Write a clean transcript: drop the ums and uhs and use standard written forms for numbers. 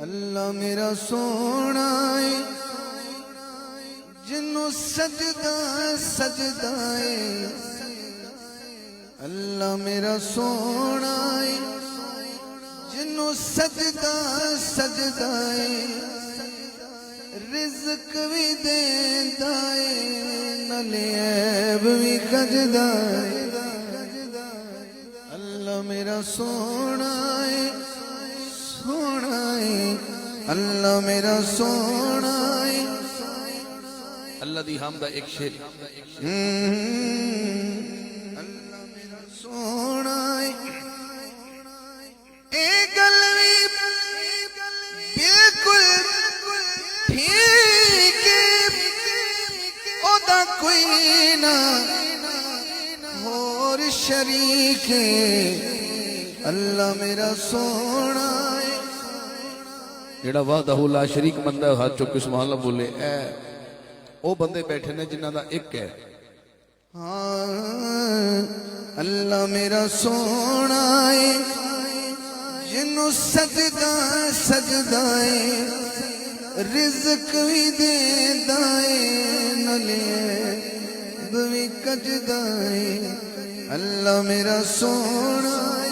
اللہ میرا سونا ہے جنوں سجدہ سجدہ ہے، اللہ میرا سونا ہے جنوں سجدہ سجدہ ہے، رزق بھی دیندا ہے نالے عیب بھی کجدا ہے، اللہ میرا سونا ہے سونا ہے، اللہ میرا سونا ہے۔ اللہ دی حمد ایک شیر اللہ میرا سونا ہے، اے گلوی بالکل ٹھیک او دا کوئی نہ اور شریک ہے، اللہ میرا سونا ہے۔ جیڑا وحدہ لا شریک بندہ ہے ہاتھ چوک سبحان اللہ بولے اے او بندے بیٹھے نے جنہاں دا ایک ہے۔ ہاں اللہ میرا سونا ہے جنوں سجدہ سجدہ ہے، رزق بھی دیندا ہے نالے عیب بھی کجدا ہے، اللہ میرا سونا ہے۔